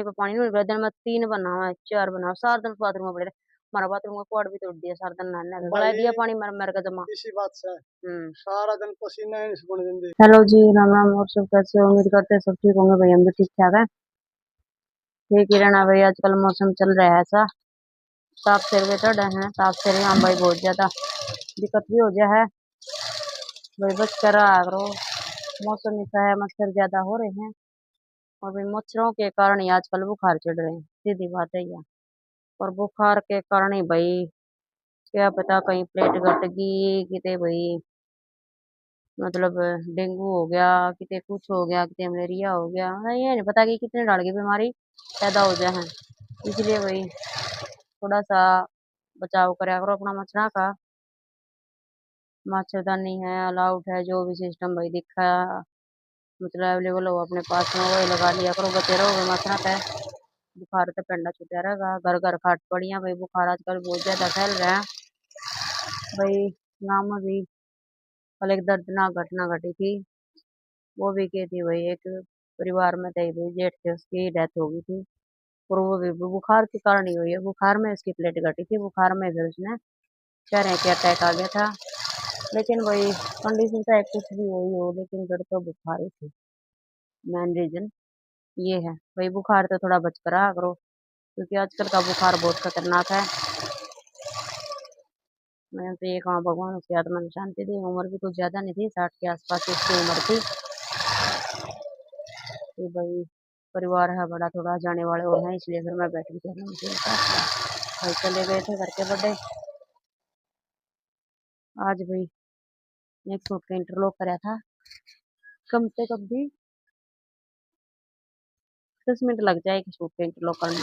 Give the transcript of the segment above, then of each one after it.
पानी नहीं निकला। दिन में 3 बनावा है, 4 बनावा, सारा दिन बाथरूम में पड़े रहे। हमारा बाथरूम का कुआड़ भी तोड़ दिया, सारा दिन नहाने का गला भाई दिया पानी मर मर का जमा। इसी बात से सारा दिन पसीना ही नहीं सुकून देंगे। हेलो जी, राम राम। और सब कैसे हो? उम्मीद करते हैं सब ठीक होंगे भाई, हम भी ठीक ठाक है। ठीक ही रहना भाई। आजकल मौसम चल रहा है ऐसा, ताप सिर के चढ़ रहे हैं, ताप सिर यहाँ भाई बहुत ज्यादा दिक्कत भी हो गया है भाई। बच कर रहा करो, मौसम ऐसा है, मच्छर ज्यादा हो रहे हैं और भाई मच्छरों के कारण ही आजकल बुखार चढ़ रहे हैं, सीधी बात है यह। और बुखार के कारण ही भाई क्या पता कहीं प्लेट घट गई किते भाई, मतलब डेंगू हो गया, किते कुछ हो गया, किते मलेरिया हो गया। ये नहीं पता कि कितने डाल की बीमारी पैदा हो जाए हैं। इसलिए भाई थोड़ा सा बचाव करा करो अपना मच्छरों का। मच्छरदानी है, ऑल आउट है, जो भी सिस्टम भाई दिखा मतलब अवेलेबल हो अपने पास में वही लगा लिया करो, बचे रहो मच्छरों पे। बुखार तो पेंडा छुटा रहेगा, घर घर खाट पड़िया भाई। बुखार आजकल बहुत ज्यादा फैल रहा है भाई। गाँव में भी कल एक दर्दनाक घटना घटी थी। वो भी क्या थी भाई, एक परिवार में थे भाई, जेठ थे, उसकी डेथ हो गई थी। और वो भी बुखार के कारण ही हुई है। बुखार में उसकी प्लेट घटी थी, बुखार में फिर उसने कह रहे हैं कि अटैक आ गया था। लेकिन वही कंडीशन चाहे कुछ भी हुई हो, लेकिन फिर तो बुखार ही थी मेन रीजन। ये है भाई, बुखार तो थोड़ा बच कर रहा करो, क्योंकि आजकल का बुखार बहुत खतरनाक है। मैं तो ये कहूँ भगवान उसकी आत्मा में शांति दी। उम्र भी कुछ ज्यादा नहीं थी, 60 के आसपास उसकी उम्र थी। कि भाई परिवार है बड़ा, थोड़ा जाने वाले और हैं, इसलिए फिर मैं बैठ गई थी भाई। चले गए थे घर के बर्थडे। आज भाई एक सूट का इंटरलॉक कराया था, कम से कम भी 10 मिनट लग जाए एक सूट का इंटरलॉक करने।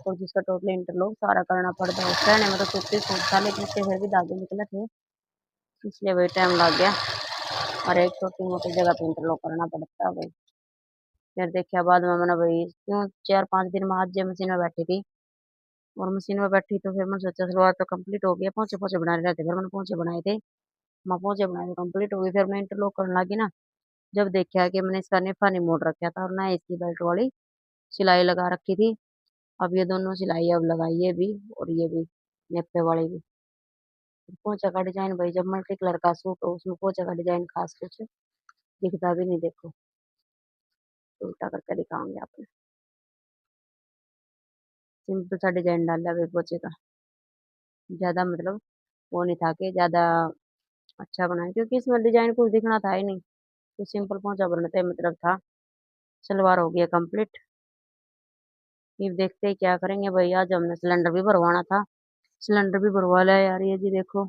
और जिसका टोटल इंटरलॉक सारा करना पड़ता है, कहने में तो 36 सूट था, लेकिन उसके फिर भी धागे निकले थे, इसलिए भाई टाइम लग गया। और एक छोटी मोटी जगह पे इंटरलॉक करना पड़ता है भाई। फिर देखा बाद में मैंने भाई क्यों 4-5 दिन में आज जो मशीन में बैठी थी, और मशीन में बैठी तो फिर मैंने सोचा सलवार तो कंप्लीट हो गया, पोंचे पोंचे बनाने रहते, फिर मैंने पोंचे बनाए थे। मैं पोंचे बनाए थे, कंप्लीट हो गई। फिर मैं इंटरलॉक करने लगी ना, जब देखा कि मैंने इसका नेफा नहीं मोड़ रखा था और ना इसकी बेल्ट वाली सिलाई लगा रखी थी। अब ये दोनों सिलाई अब लगाई, ये भी और ये भी, नेफे वाली भी। पोंचे का डिजाइन भाई, जब मल्टी कलर का सूट हो उसमें पोंचे का डिजाइन खास कुछ दिखता भी नहीं। देखो उल्टा करके दिखाऊंगी आपने, सिंपल सा डिजाइन डाल दिया भाई पोंचे का। ज्यादा मतलब वो नहीं था कि ज्यादा अच्छा बनाया, क्योंकि इसमें डिजाइन कुछ दिखना था ही नहीं। तो सिंपल पोंचा बनाते मतलब था। सलवार हो गया कंप्लीट। ये देखते ही क्या करेंगे भाई, आज हमने सिलेंडर भी भरवाना था, सिलेंडर भी भरवा लिया यार। ये जी देखो,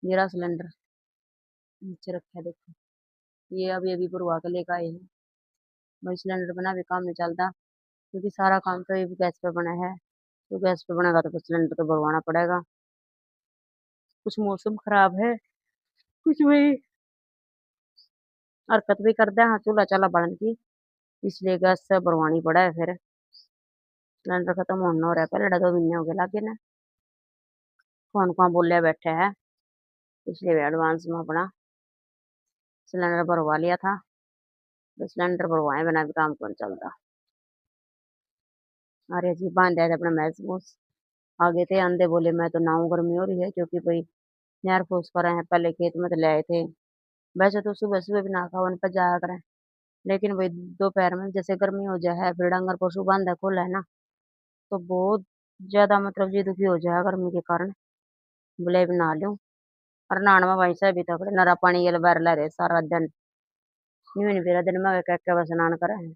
ये रहा सिलेंडर नीचे रखा है, देखो ये अभी अभी भरवा के लेकर आए हैं भाई। सिलेंडर बना भी काम नहीं चलता, क्योंकि सारा काम तो ये भी गैस पे बना है। तो गैस पे बनेगा तो फिर सिलेंडर तो भरवाना पड़ेगा। कुछ मौसम खराब है, कुछ भी हरकत भी कर दे हाँ चूल्हा चाला बढ़न की, इसलिए गैस से भरवानी पड़ा है। फिर सिलेंडर खत्म होना हो रहा है, पहले 2 महीने हो गए लागे ना। कौन कौन बोले बैठे हैं, इसलिए एडवांस में अपना सिलेंडर भरवा लिया था। तो सिलेंडर भरवाए बिना भी काम कौन चलता। अरे जी बांध दिया था अपना मैस मूस, आगे थे अंधे, बोले मैं तो नाऊ, गर्मी हो रही है, क्योंकि भाई नहर फूस कर रहे हैं, पहले खेत में तो ले आए थे। वैसे तो सुबह सुबह भी ना खावन पर जाया करें, लेकिन भाई दोपहर में जैसे गर्मी हो जाए है, फिर डांगर पशु बांधा खोला है ना, तो बहुत ज्यादा मतलब जी दुखी हो जाए गर्मी के कारण। बोले भी नहा लूं, और नहाने में वहीं से भी तकड़े नरा पानी ये बाहर ला रहे सारा दिन। यूं नहीं मेरा दिन में कह के बस स्नान करे हैं।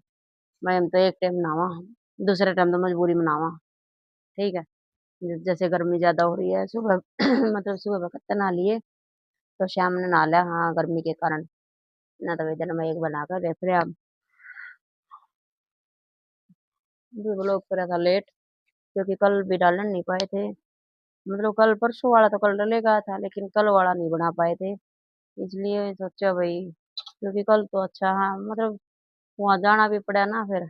मैं हम तो एक टाइम नहावा, दूसरे टाइम तो मजबूरी में नहावा। ठीक है, जैसे गर्मी ज्यादा हो रही है सुबह मतलब सुबह वक्त नहा लिए, तो शाम ने नहा लिया हाँ गर्मी के कारण। ना तो दिन में एक बनाकर देख रहे अब ब्लॉग करा था लेट, क्योंकि कल भी डालने नहीं पाए थे। मतलब कल परसों वाला तो कल डलेगा था, लेकिन कल वाला नहीं बना पाए थे, इसलिए सोचा भाई, क्योंकि कल तो अच्छा हाँ मतलब वहां जाना भी पड़ा ना फिर,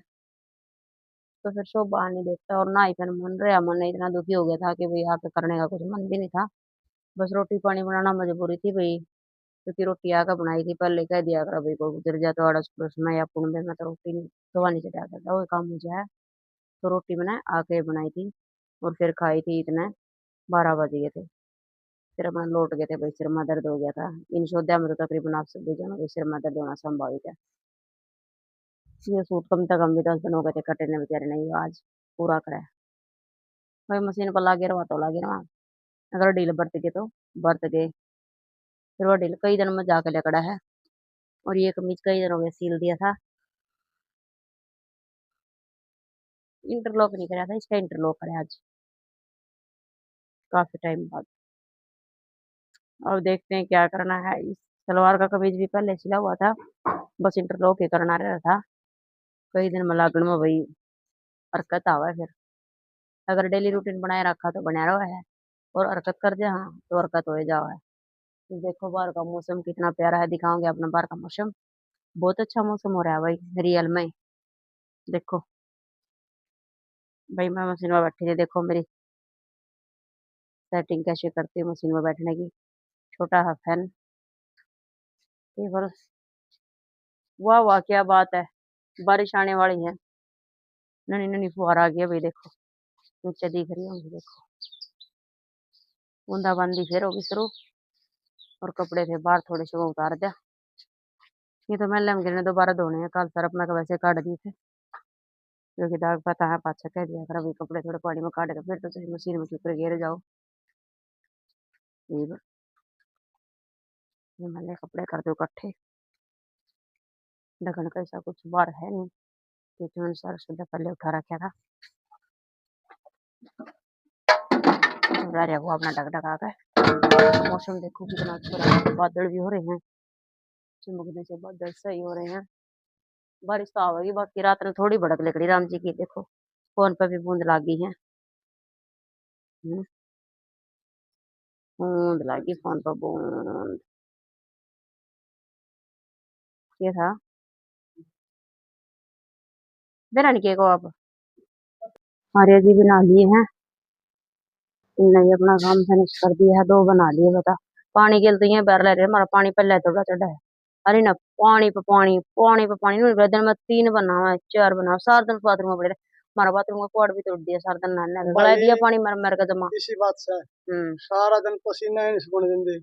तो फिर शोभा नहीं देखता। और ना ही फिर मन इतना दुखी हो गया था कि भाई आके करने का कुछ मन भी नहीं था। बस रोटी पानी बनाना मजबूरी थी भाई, क्योंकि रोटी आके बनाई थी, पहले कह दिया कर भाई कोई गुजर जाए तो अड़स पड़ोस में या पुण में, मैं तो रोटी नहीं धोवा नहीं चढ़ा करता, वो काम मुझे है। तो रोटी मैंने आके बनाई थी और फिर खाई थी, इतने 12 बज गए थे। फिर अपना लौट गए थे भाई, सिर में दर्द हो गया था। इन सोध्या में तो तकरीबन आप सब भी जानो भाई, सिर में दर्द होना संभावित है। ये सूट कम से कम भी 10 दिन हो गए थे कटे ने बेचारे, नहीं आज पूरा करे भाई। मशीन पर लागे रहा तो लागे रहा, अगर ढील बरत गए तो बरत गए। फिर वो ढील कई दिन में जाके लकड़ा है। और ये कमीज कई दिन हो गए सील दिया था, इंटरलॉक नहीं कराया था, इसका इंटरलॉक करे आज काफी टाइम बाद। अब देखते हैं क्या करना है। इस सलवार का कमीज भी पहले सिला हुआ था, बस इंटरलॉक ही करना रहा था। कई दिन में लागण में भाई हरकत आवा फिर। अगर डेली रूटीन बनाए रखा तो बना रहा है, और हरकत कर दे हाँ तो हरकत हो जावा है। देखो बाहर का मौसम कितना प्यारा है, दिखाऊंगे अपना बाहर का मौसम। बहुत अच्छा मौसम हो रहा है भाई रियल में। देखो भाई मैं मशीन में बैठी थी, देखो मेरी सेटिंग कैसे करती हूँ मशीन में बैठने की। छोटा सा फैन, बस। वाह वाह क्या बात है, बारिश आने वाली है। ननी ननी फुहार आ गई है भाई, देखो नीचे दिख रही होंगी, देखो बूंदाबांदी फिर होगी शुरू। और कपड़े थे बाहर थोड़े से, वो उतार दिया। ये तो मैं लम गिरने दोबारा धोने हैं, कल सर अपना वैसे काट दिए थे, क्योंकि दाग पता है पाछा कह दिया कर अभी कपड़े थोड़े पानी में काट के फिर तो सही मशीन में चुप गिर जाओ। ये मैंने कपड़े कर दो इकट्ठे, ढकन का ऐसा कुछ बार है नहीं, क्योंकि मैंने सारा सुबह पहले उठा रखा था। वो अपना ढक ढका कर। मौसम देखो कितना अच्छा रहा है, बादल भी हो रहे हैं, चमकने से बादल सही हो रहे हैं। बारिश तो आवेगी, बाकी रात में थोड़ी भड़क लकड़ी राम जी की, देखो फोन पर भी बूंद लागी है। बूंद लागी फोन पर बूंद। ये था बेरा नहीं को आप आर्य जी बना लिए हैं, इनने अपना काम फिनिश कर दिया है, 2 बना लिए। बता पानी के लिए बैर ले रहे हमारा पानी पहले थोड़ा चढ़ा है। अरे ना पानी पे पानी, पानी पे पानी, दिन में 3 बनावा 4 बनावा, सारा दिन बाथरूम में पड़े रहे। हमारा बाथरूम का कोड भी तोड़ दिया, सारा दिन नहाने का गला भाई दिया पानी मर मर का जमा। इसी बात से हम्म। सारा दिन पसीना ही नहीं सुकून देंगे।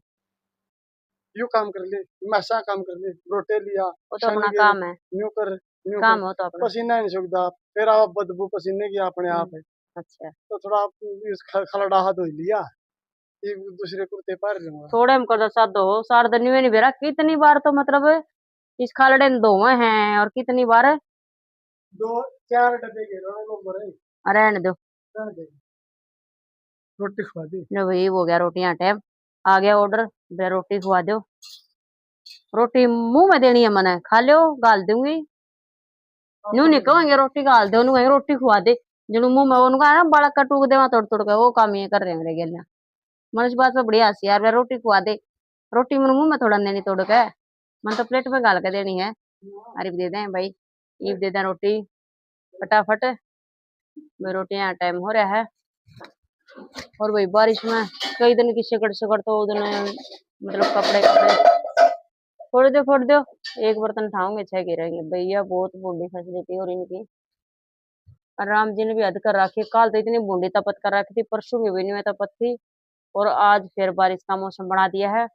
यू काम कर ले, मैसा काम कर ले, रोटे लिया, वो तो शनि अपना गिर, काम है, न्यू कर न्यू कर, काम हो तो अपना। पसीना ही नहीं सूखता। फिर आप बदबू पसीने की अपने आप है। अच्छा तो थोड़ा आप खलड़ाहट हो लिया, एक दूसरे कुर्ते पर रहूंगा। थोड़े हम कर साथ दो, सारा दिन में नहीं बेरा कितनी बार तो मतलब इस खालड़े ने धोए हैं, और कितनी बार 2 4 डब्बे के लोग भरे रहने दो। रोटी खवा दी। लो भाई हो गया रोटियां टाइम, आ गया ऑर्डर, रोटी खुआ दो। रोटी मुंह में देनी है मैंने, खा लो गाल दूंगी। न्यू नहीं कहेंगे रोटी गाल दे, कहेंगे रोटी खुआ दे। जिन्हों मुंह में उनका है ना बड़ा कटूक दे वहां तोड़ तोड़ के, वो काम ये कर रहे हैं मेरे गेल। मन इस बात पर बढ़िया हंसी यार, रोटी खुआ दे। रोटी मेरे मुंह में थोड़ा देनी तोड़ के, मन तो प्लेट में गाल के देनी है। अरे दे दें भाई, ये दे दें रोटी फटाफट। भाई रोटियां टाइम हो रहा है। और भाई बारिश में कई दिन की सिकड़ सिकड़ तो उधर मतलब कपड़े कपड़े फोड़ दो। एक बर्तन उठाऊंगे 6 गिरेंगे भैया, बहुत बूढ़ी फैसिलिटी और इनकी। और राम जी ने भी हद कर रखी, कल तो इतनी बूढ़ी तपत कर रखी थी, परसों की भी नहीं तपत थी, और आज फिर बारिश का मौसम बना दिया है,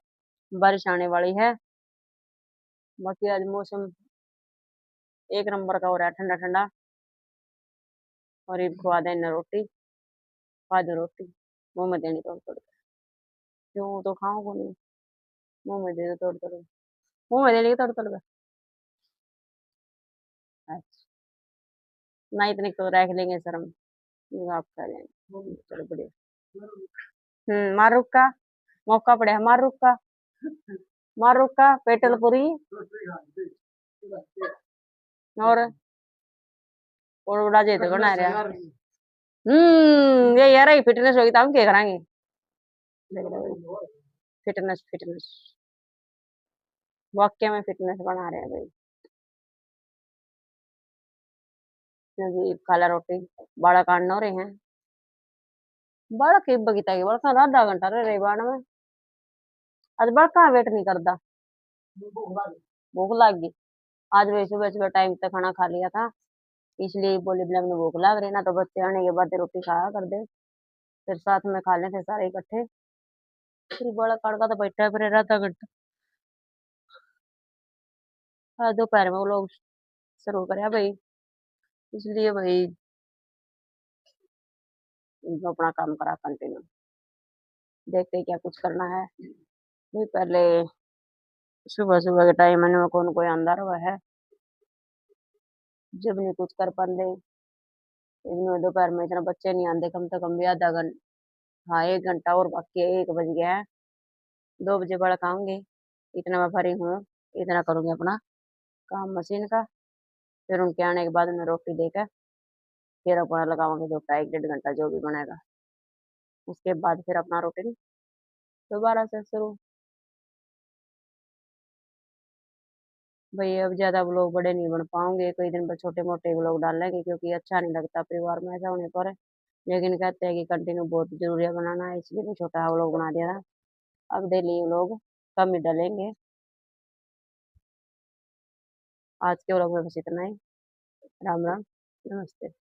बारिश आने वाली है। बाकी आज मौसम एक नंबर का हो रहा है, ठंडा ठंडा। और ये खुआ देना रोटी, खा दो रोटी, मुंह में देनी तोड़ तोड़ के। क्यों तो खाओ नहीं, मुंह में दे दो तोड़ तोड़ के, मुंह में देने की तोड़ तोड़ के। अच्छा ना इतनी तो रख लेंगे शर्म, आप खा लेंगे, चलो बढ़िया। मारूफ का मौका पड़े, मारूफ का पेटलपुरी। और उड़ा जे तो बना रहा। ये यार ही फिटनेस होगी तो हम क्या कराएंगे। फिटनेस फिटनेस, वाक्य में फिटनेस बना रहे हैं भाई। क्योंकि काला रोटी बड़ा कांड हो रहे हैं, बड़ा की बगीता की बड़ा आधा घंटा रह रही बाण में। आज बड़का वेट नहीं करता। भूख लग गई। आज वही सुबह सुबह टाइम तक खाना खा लिया था, इसलिए बोले बिना मैंने भूख लग रही ना, तो बच्चे आने के बाद रोटी खाया कर दे, फिर साथ में खा लेते सारे इकट्ठे। फिर बड़ा कड़का तो बैठा है फिर आधा घंटा। आज दोपहर में वो लोग शुरू करे भाई, इसलिए भाई इनको अपना काम करा कंटिन्यू। देखते हैं क्या कुछ करना है। भाई पहले सुबह सुबह के टाइम में कौन कोई अंदर हुआ है, जब नहीं कुछ कर पाते। इनमें दोपहर में इतना बच्चे नहीं आते, कम से कम भी आधा घंटा, हाँ 1 घंटा और बाकी है, 1 बज गया है। 2 बजे बड़ा खाऊंगी, इतना मैं भरी हूँ, इतना करूंगी अपना काम मशीन का। फिर उनके आने के बाद मैं रोटी देकर फिर अपना लगाऊंगी दोपहर 1 डेढ़ घंटा जो भी बनेगा। उसके बाद फिर अपना रूटीन दोबारा से शुरू। भाई अब ज्यादा व्लॉग बड़े नहीं बन पाओगे, कई दिन पर छोटे मोटे व्लॉग डालेंगे, क्योंकि अच्छा नहीं लगता परिवार में ऐसा होने पर। लेकिन कहते हैं कि कंटिन्यू बहुत जरूरी है बनाना है, इसलिए मैं छोटा व्लॉग बना दिया था। अब डेली व्लॉग कम ही डालेंगे। आज के व्लॉग में बस इतना ही। राम राम, नमस्ते।